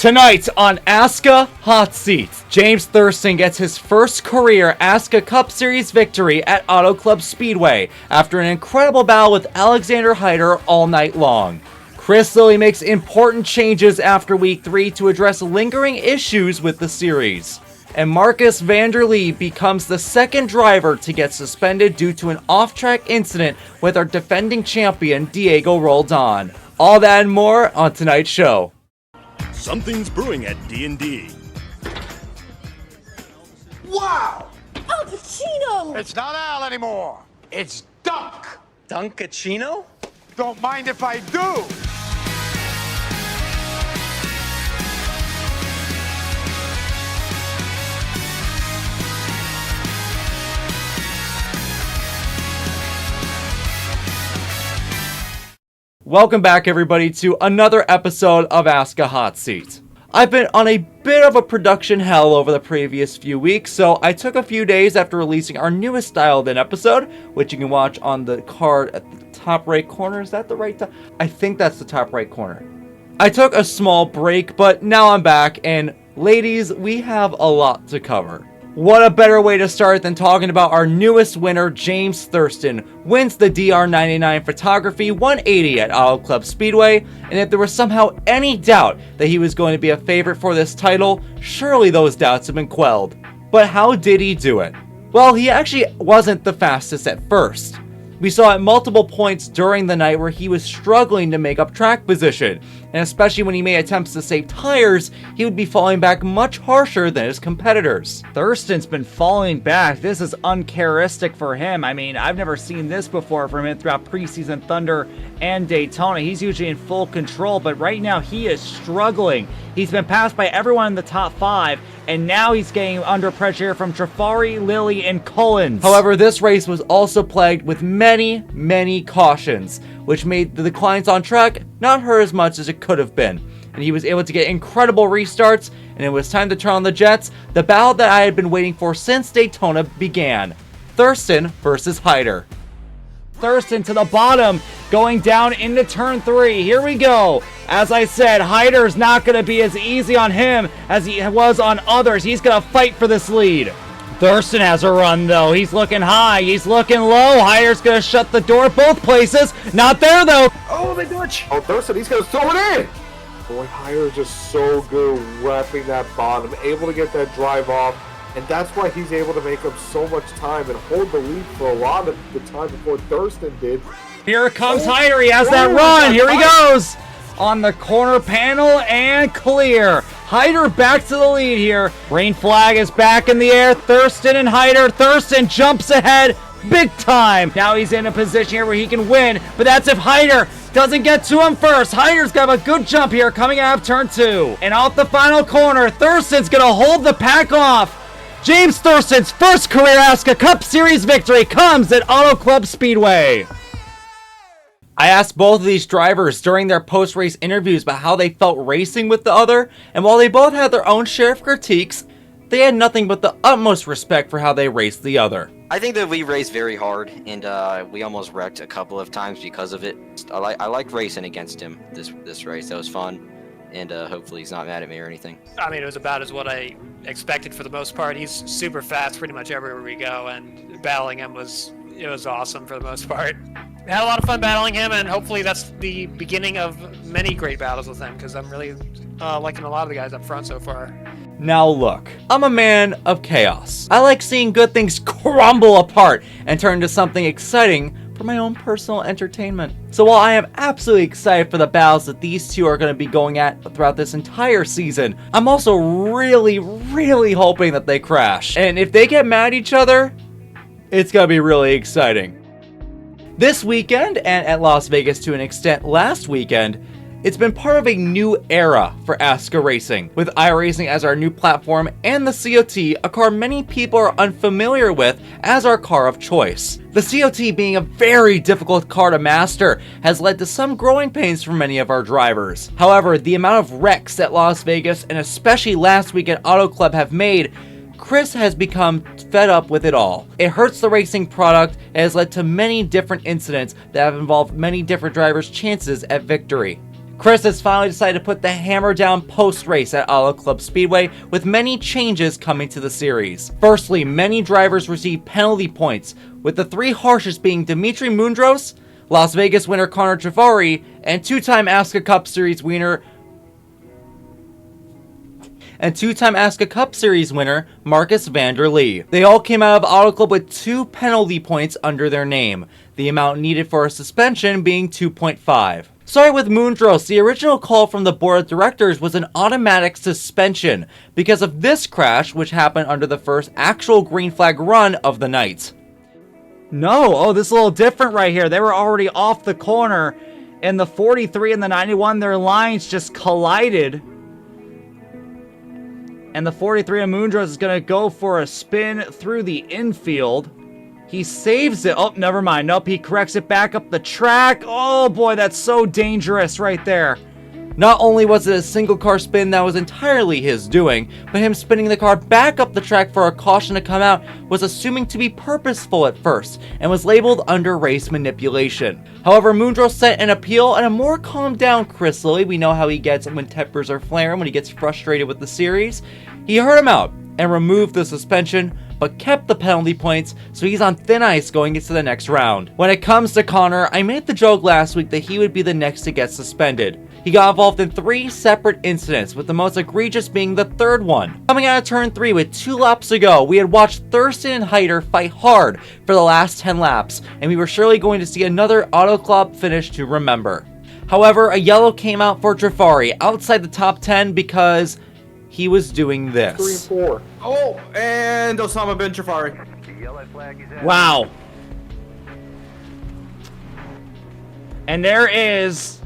Tonight on ASCA Hot Seats, James Thurston gets his first career ASCA Cup Series victory at Club Speedway after an incredible battle with Alexander Heider all night long. Chris Lilly makes important changes after Week 3 to address lingering issues with the series. And Marcus Vanderly becomes the second driver to get suspended due to an off-track incident with our defending champion Diego Roldan. All that and more on tonight's show. Something's brewing at D&D. Wow! Al Pacino! It's not Al anymore. It's Dunk. Dunkachino? Don't mind if I do. Welcome back, everybody, to another episode of ASCA Hot Seat. I've been on a bit of a production hell over the previous few weeks, so I took a few days after releasing our newest dialed-in episode, which you can watch on the card at the top right corner. Is that the right top? I think that's the top right corner. I took a small break, but now I'm back, and ladies, we have a lot to cover. What a better way to start than talking about our newest winner, James Thurston, wins the DR99 Photography 180 at Club Speedway, and if there was somehow any doubt that he was going to be a favorite for this title, surely those doubts have been quelled. But how did he do it? Well, he actually wasn't the fastest at first. We saw at multiple points during the night where he was struggling to make up track position, and especially when he made attempts to save tires, he would be falling back much harsher than his competitors. Thurston's been falling back. This is uncharacteristic for him. I mean, I've never seen this before from him throughout preseason Thunder and Daytona. He's usually in full control, but right now he is struggling. He's been passed by everyone in the top 5, and now he's getting under pressure from Trifari, Lilly, and Collins. However, this race was also plagued with many cautions, which made the declines on track not hurt as much as it could have been. And he was able to get incredible restarts, and it was time to turn on the jets. The battle that I had been waiting for since Daytona began. Thurston versus Heider. Thurston to the bottom, going down into turn 3. Here we go. As I said, Heider's not going to be as easy on him as he was on others. He's going to fight for this lead. Thurston has a run, though. He's looking high. He's looking low. Heider's going to shut the door both places. Not there, though. Oh, they glitch. Oh, Thurston, he's going to throw it in. Boy, Heider is just so good wrapping that bottom, able to get that drive off. And that's why he's able to make up so much time and hold the lead for a lot of the time before Thurston did. Here comes Heider. He has that run. Here he goes. On the corner panel and clear. Heider back to the lead here. Rain flag is back in the air. Thurston and Heider. Thurston jumps ahead big time. Now he's in a position here where he can win, but that's if Heider doesn't get to him first. Heider's got a good jump here coming out of turn 2. And out the final corner, Thurston's going to hold the pack off. James Thurston's first career ASCA Cup Series victory comes at Club Speedway. I asked both of these drivers during their post-race interviews about how they felt racing with the other, and while they both had their own share of critiques, they had nothing but the utmost respect for how they raced the other. I think that we raced very hard, and we almost wrecked a couple of times because of it. I like racing against him this race. That was fun, and hopefully he's not mad at me or anything. I mean, it was about as what I expected for the most part. He's super fast pretty much everywhere we go, and battling him was awesome for the most part. I had a lot of fun battling him, and hopefully that's the beginning of many great battles with him, because I'm really liking a lot of the guys up front so far. Now look, I'm a man of chaos. I like seeing good things crumble apart and turn into something exciting for my own personal entertainment. So while I am absolutely excited for the battles that these two are going to be going at throughout this entire season, I'm also really hoping that they crash. And if they get mad at each other, it's going to be really exciting. This weekend, and at Las Vegas to an extent last weekend, it's been part of a new era for ASCA Racing, with iRacing as our new platform and the COT, a car many people are unfamiliar with, as our car of choice. The COT, being a very difficult car to master, has led to some growing pains for many of our drivers. However, the amount of wrecks that Las Vegas, and especially last week at Auto Club, have made, Chris has become fed up with it all. It hurts the racing product and has led to many different incidents that have involved many different drivers' chances at victory. Chris has finally decided to put the hammer down post-race at Club Speedway, with many changes coming to the series. Firstly, many drivers receive penalty points, with the 3 harshest being Dimitri Mundros, Las Vegas winner Connor Trifari, and two-time ASCA Cup Series winner Marcus Vanderly. They all came out of Auto Club with 2 penalty points under their name, the amount needed for a suspension being 2.5. Starting with Mundros, the original call from the board of directors was an automatic suspension because of this crash, which happened under the first actual green flag run of the night. No, oh, this is a little different right here. They were already off the corner, and the 43 and the 91, their lines just collided. And the 43 of Mundros is going to go for a spin through the infield. He saves it. Oh, never mind. Nope, he corrects it back up the track. Oh boy, that's so dangerous right there. Not only was it a single car spin that was entirely his doing, but him spinning the car back up the track for a caution to come out was assuming to be purposeful at first, and was labeled under race manipulation. However, Mundros sent an appeal, and a more calmed down Chris Lilly, we know how he gets when tempers are flaring, when he gets frustrated with the series, he heard him out and removed the suspension, but kept the penalty points, so he's on thin ice going into the next round. When it comes to Connor, I made the joke last week that he would be the next to get suspended. He got involved in 3 separate incidents, with the most egregious being the 3rd one. Coming out of turn 3 with 2 laps to go, we had watched Thurston and Heider fight hard for the last 10 laps, and we were surely going to see another Auto Club finish to remember. However, a yellow came out for Trifari outside the top 10 because he was doing this. 3 and 4. Oh, and Osama bin Trifari. Wow. And there is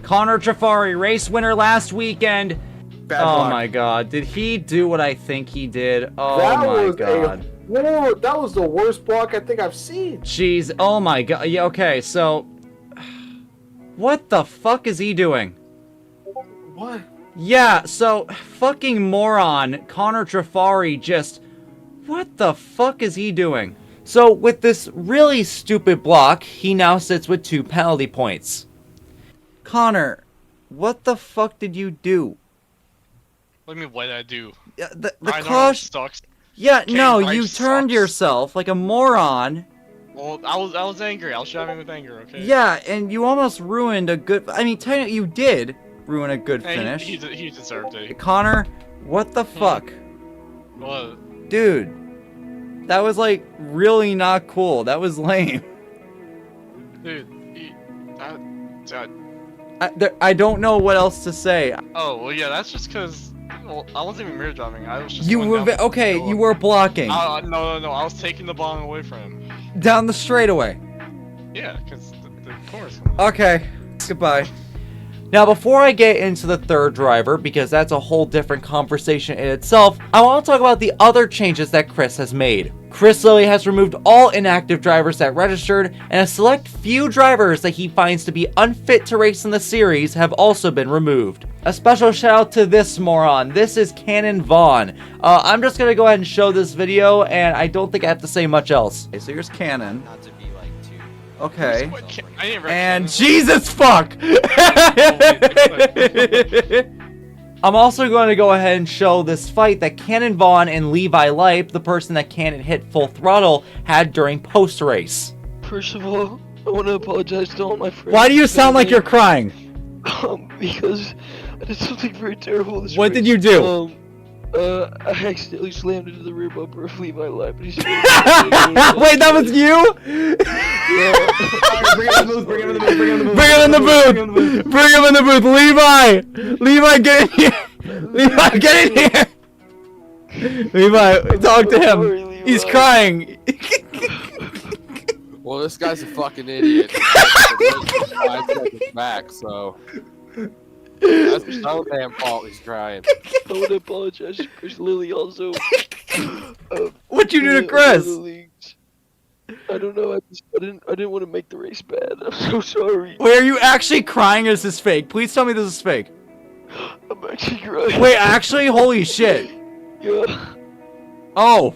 Connor Trifari, race winner last weekend. Bad Oh block. my god, did he do what I think he did? Oh That my was god. that was the worst block I think I've seen. Jeez, oh my god. Yeah, okay, so what the fuck is he doing? What? Yeah, so fucking moron Connor Trifari just, what the fuck is he doing? So with this really stupid block, he now sits with 2 penalty points. Connor, what the fuck did you do? What do you mean, what did I do? The Ryan caution. sucks. Yeah, no, Ryan you turned sucks. yourself like a moron. Well, I was angry. I was shouting with anger, okay? Yeah, and you almost ruined a good. I mean, technically, you did ruin a good Hey, finish. he deserved it. Connor, what the fuck? What? Dude, that was like really not cool. That was lame. Dude, I don't know what else to say. oh, well, yeah, that's just because, well, I wasn't even mirror driving. I was just You going were down the okay. field. You were blocking No, I was taking the ball away from him. down the straightaway. Yeah, because the course. Okay, goodbye. Now before I get into the 3rd driver, because that's a whole different conversation in itself, I want to talk about the other changes that Chris has made. Chris Lilly has removed all inactive drivers that registered, and a select few drivers that he finds to be unfit to race in the series have also been removed. A special shout out to this moron. This is Cannon Vaughn. I'm just gonna go ahead and show this video, and I don't think I have to say much else. Okay, so here's Cannon. Not to be like too. Okay. I didn't And Jesus fuck! I'm also going to go ahead and show this fight that Cannon Vaughn and Levi Leip, the person that Cannon hit full throttle, had during post-race. First of all, I want to apologize to all my friends. Why do you sound like you're crying? Because I did something very terrible this What race. did you do? I accidentally slammed into the rear bumper of Levi Life, but he's Wait, that was you? Bring him in the booth, bring him in the booth, bring him in the booth. Bring him in the booth! Bring him in the booth! Levi! Levi, get in here! Levi, get in here! Levi, talk to him. Sorry, Levi. He's crying. Well, this guy's a fucking idiot. 5 seconds back, so that's his own damn fault. He's crying. I want to apologize to Chris Lilly also. What'd you do to Chris? I don't know. I didn't want to make the race bad. I'm so sorry. Wait, are you actually crying or is this fake? Please tell me this is fake. I'm actually crying. Wait, actually? Holy shit. Yeah. Oh.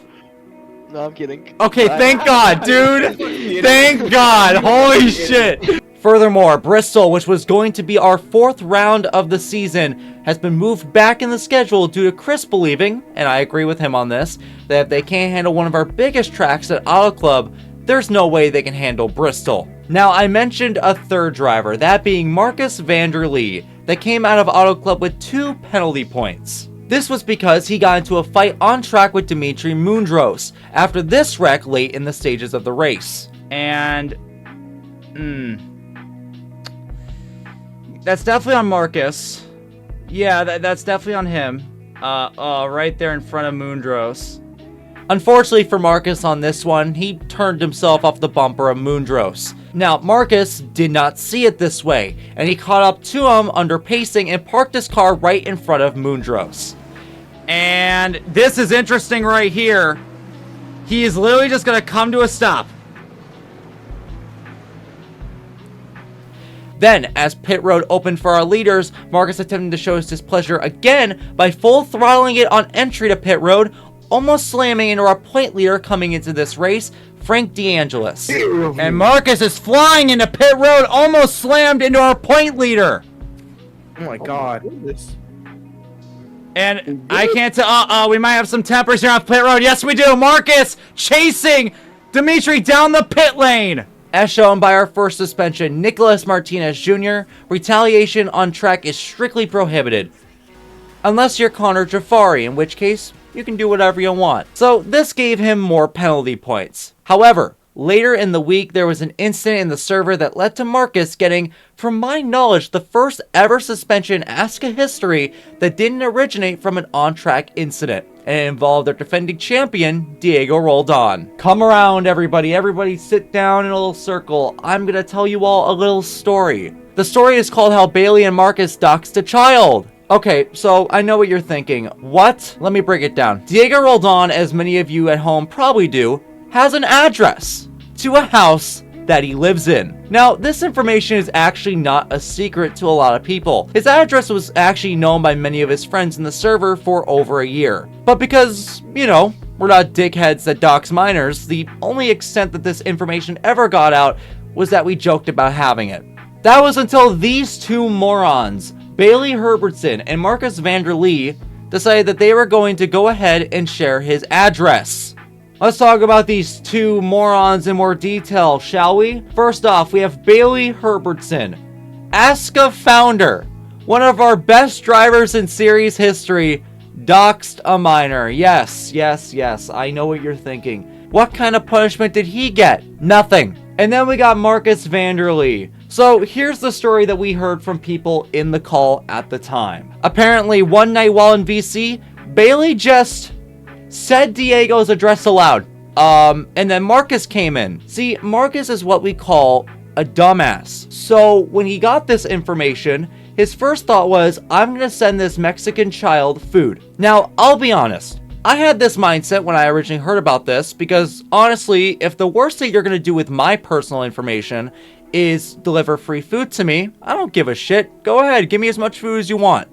No, I'm kidding. Okay, thank God, dude. Thank God. Holy shit. Furthermore, Bristol, which was going to be our 4th round of the season, has been moved back in the schedule due to Chris believing, and I agree with him on this, that if they can't handle one of our biggest tracks at Auto Club, there's no way they can handle Bristol. Now, I mentioned a third driver, that being Marcus Vanderly, that came out of Auto Club with 2 penalty points. This was because he got into a fight on track with Dimitri Mundros after this wreck late in the stages of the race. And that's definitely on Marcus. Yeah, that's definitely on him. Right there in front of Mundros. Unfortunately for Marcus on this one, he turned himself off the bumper of Mundros. Now, Marcus did not see it this way, and he caught up to him under pacing and parked his car right in front of Mundros. And this is interesting right here. He is literally just going to come to a stop. Then, as pit road opened for our leaders, Marcus attempted to show his displeasure again by full throttling it on entry to pit road, almost slamming into our point leader coming into this race, Frank DeAngelis. And Marcus is flying into pit road, almost slammed into our point leader. Oh my god. And I can't tell. We might have some tempers here off pit road. Yes, we do. Marcus chasing Dimitri down the pit lane. As shown by our first suspension, Nicholas Martinez Jr., retaliation on track is strictly prohibited. Unless you're Connor Trifari, in which case, you can do whatever you want. So this gave him more penalty points. However, later in the week, there was an incident in the server that led to Marcus getting, from my knowledge, the first ever suspension in ASCA history that didn't originate from an on-track incident. And it involved our defending champion, Diego Roldan. Come around, everybody. Everybody sit down in a little circle. I'm gonna tell you all a little story. The story is called How Bailey and Marcus Doxed a Child. Okay, so I know what you're thinking. What? Let me break it down. Diego Roldan, as many of you at home probably do, has an address to a house that he lives in. Now, this information is actually not a secret to a lot of people. His address was actually known by many of his friends in the server for over a year. But because, you know, we're not dickheads that dox minors, the only extent that this information ever got out was that we joked about having it. That was until these two morons, Bailey Herbertson and Marcus Vanderly, decided that they were going to go ahead and share his address. Let's talk about these two morons in more detail, shall we? First off, we have Bailey Herbertson, ASCA founder, one of our best drivers in series history, doxed a minor. Yes, I know what you're thinking. What kind of punishment did he get? Nothing. And then we got Marcus Vanderly. So here's the story that we heard from people in the call at the time. Apparently, one night while in VC, Bailey just said Diego's address aloud. And then Marcus came in. See, Marcus is what we call a dumbass. So when he got this information, his first thought was, I'm gonna send this Mexican child food. Now, I'll be honest. I had this mindset when I originally heard about this because honestly, if the worst thing you're gonna do with my personal information is deliver free food to me, I don't give a shit. Go ahead, give me as much food as you want.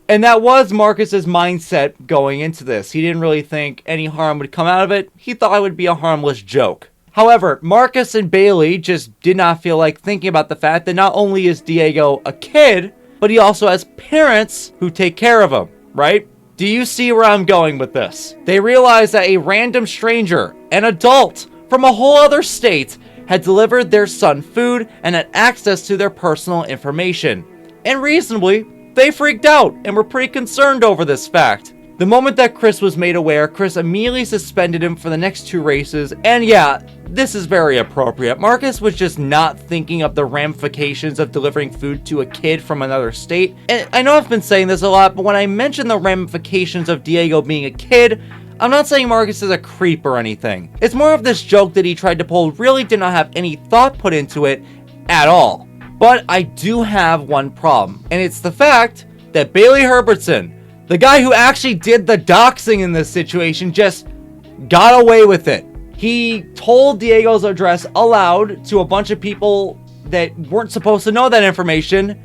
And that was Marcus's mindset going into this. He didn't really think any harm would come out of it. He thought it would be a harmless joke. However, Marcus and Bailey just did not feel like thinking about the fact that not only is Diego a kid, but he also has parents who take care of him, right? Do you see where I'm going with this? They realized that a random stranger, an adult from a whole other state, had delivered their son food and had access to their personal information. And reasonably, they freaked out and were pretty concerned over this fact. The moment that Chris was made aware, Chris immediately suspended him for the next 2 races, and yeah, this is very appropriate. Marcus was just not thinking of the ramifications of delivering food to a kid from another state. And I know I've been saying this a lot, but when I mention the ramifications of Diego being a kid, I'm not saying Marcus is a creep or anything. It's more of this joke that he tried to pull really did not have any thought put into it at all. But I do have one problem, and it's the fact that Bailey Herbertson, the guy who actually did the doxing in this situation, just got away with it. He told Diego's address aloud to a bunch of people that weren't supposed to know that information,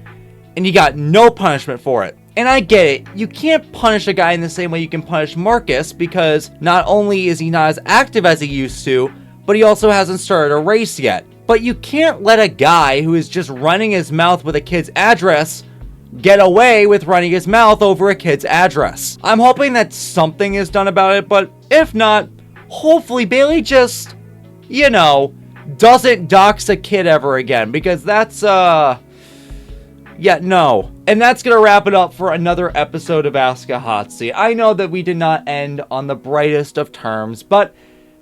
and he got no punishment for it. And I get it, you can't punish a guy in the same way you can punish Marcus, because not only is he not as active as he used to, but he also hasn't started a race yet. But you can't let a guy who is just running his mouth with a kid's address get away with running his mouth over a kid's address. I'm hoping that something is done about it, but if not, hopefully Bailey just, you know, doesn't dox a kid ever again, because that's, yeah, no. And that's going to wrap it up for another episode of ASCA Hot Seat. I know that we did not end on the brightest of terms, but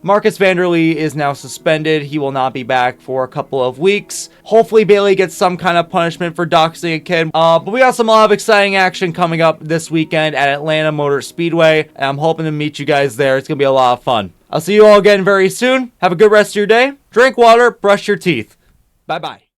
Marcus Vanderly is now suspended. He will not be back for a couple of weeks. Hopefully Bailey gets some kind of punishment for doxing a kid. But we got a lot of exciting action coming up this weekend at Atlanta Motor Speedway, and I'm hoping to meet you guys there. It's going to be a lot of fun. I'll see you all again very soon. Have a good rest of your day. Drink water, brush your teeth. Bye-bye.